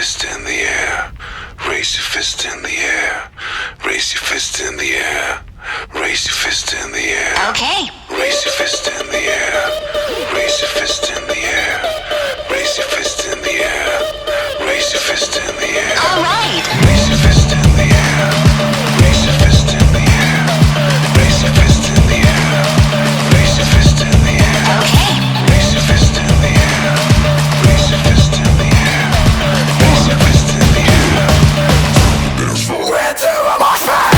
fist in the air. Raise your fist in the air. Raise your fist in the air. Raise your fist in the air. Okay. Raise your fist in the air. Raise your fist in the air. Raise your fist in the air. Raise your fist in the air. All right. Raise your fist in the air. Raise your fist in the air. Raise your fist in the air. Raise your fist in the air. Okay. Raise your fist in the air. Raise your fist in the air. Raise your fist in the air. Where to am I from?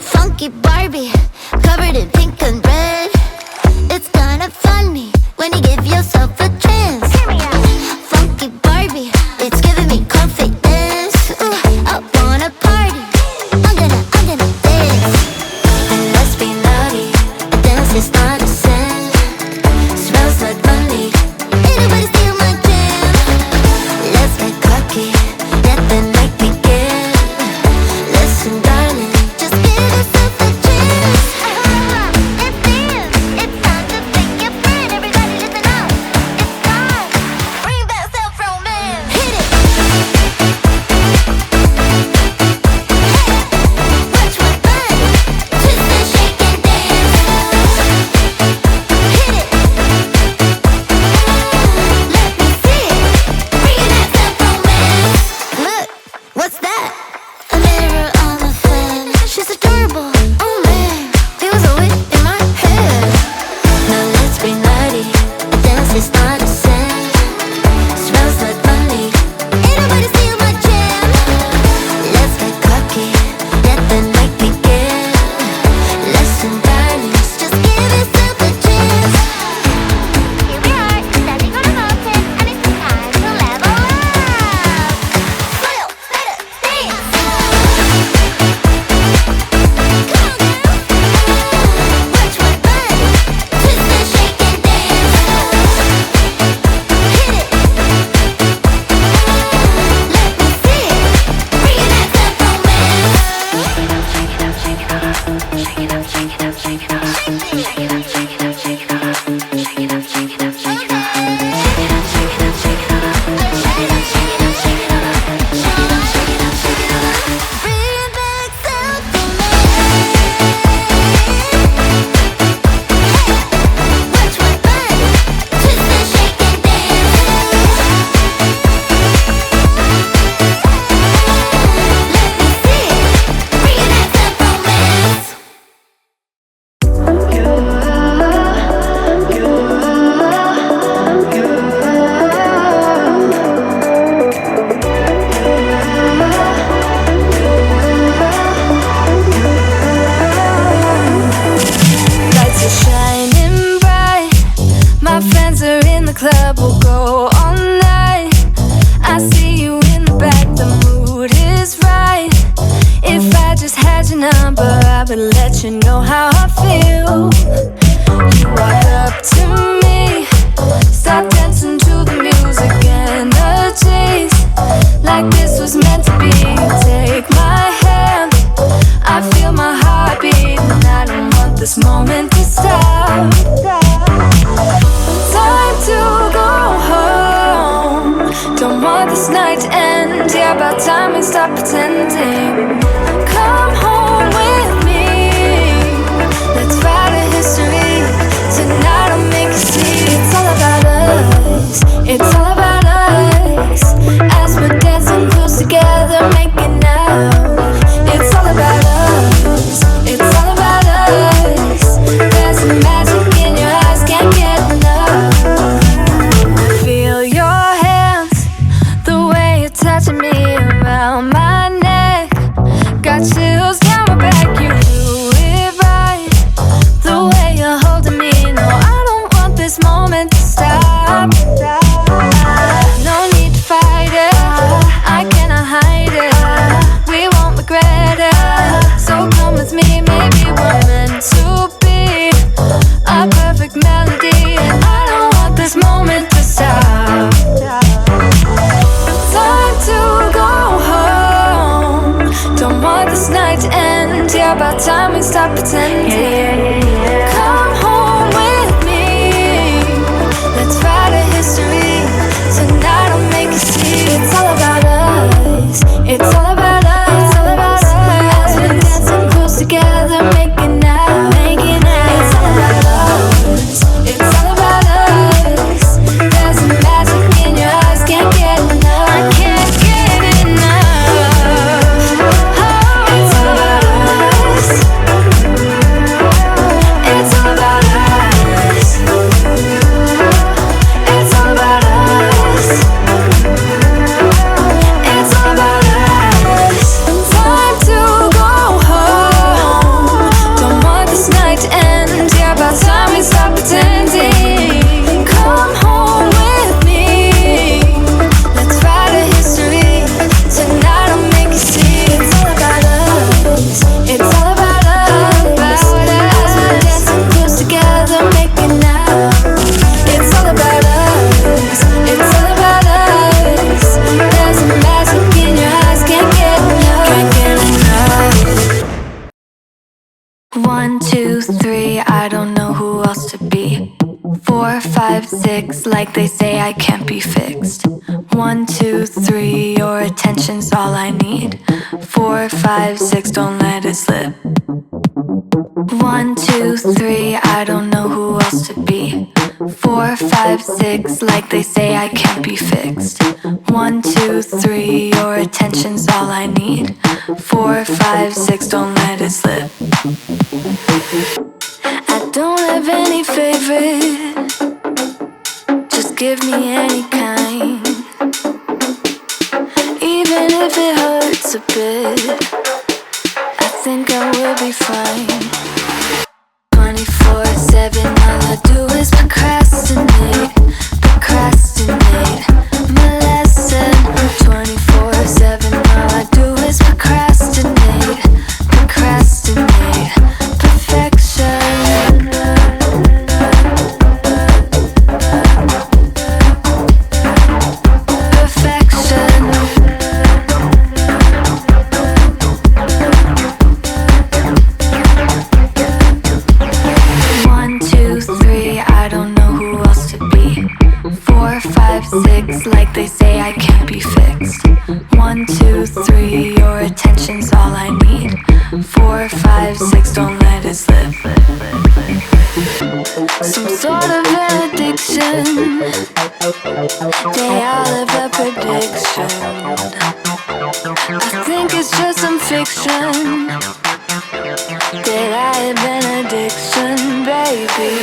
Funky Barbie, covered in pink and red. It's kind of funny when you give yourself a chance. Funky Barbie, it's giving me confidence. Ooh, I wanna party. I'm gonna dance. And let's be naughty. A dance is not a sin. Smells like money. Ain't nobody steal my jam. Let's get cocky. Let the night begin. Listen, darling, just give yourself a chance. Let's dance. It's time to pick your friend. Everybody listen up. It's time. Bring back self-romance. Hit it. Hey, watch my body. Twist and shake and dance. Hit it. stop pretending. Come home with me. Let's write a history. Tonight I'll make you see. It's all about us. It's all about us. As we're dancing close together, making out. It's all about us. It's all about us. There's some magic in your eyes, can't get enough. Feel your hands, the way you're touching me around my neck. Got chills down my back, you do it right. The way you're holding me, no, I don't want this moment to stop. No need to fight it, I cannot hide it. We won't regret it, so come with me. Maybe we're meant to be a perfect melody, and I don't want this moment to stop. Time to go home. Don't want this night to end. Yeah, about time we stop pretending. Come home with me. Let's write a history. Tonight I'll make you see. It's all about us. It's all about us. It's all about us. As we're dancing close together, making out. Making out. It's all about us. It's all about us. There's some magic in your eyes, can't get enough. I can't get enough. Oh, it's all about us. It's all about us. It's all about us. It's all about us. Time to go home. Don't want this night to end. Yeah, about time we stop pretending. Come home with me. Let's write a history. Tonight I'll make you see. It's all about us. It's all about us. As we're dancing close together, making out. It's all about us. It's all about us. There's some magic in your eyes, can't get enough. Can't get enough. 1, 2, 3, I don't know who else to be. 4, 5, 6, like they say I can't be fixed. 1, 2, 3, your attention's all I need. 4, 5, 6, don't let it slip. 1, 2, 3, I don't know who else to be. 4, 5, 6, like they say I can't be fixed. 1, 2, 3, your attention's all I need. 4, 5, 6, don't let it slip. I don't have any favorite, just give me any kind. Even if it hurts a bit, I think I will be fine. 24/7, all I do is procrastinate, procrastinate. My lesson. 24/7, all I do is procrastinate, procrastinate. Perfection. Perfection. 1, 2, 3, I don't know who else to be. 4, 5, 6, like they say I can't be fixed. 1, 2, 3, your attention's all I need. 4, 5, 6, don't let it slip. Some sort of an addiction. They all have a prediction. I think it's just some fiction that I have an addiction, baby.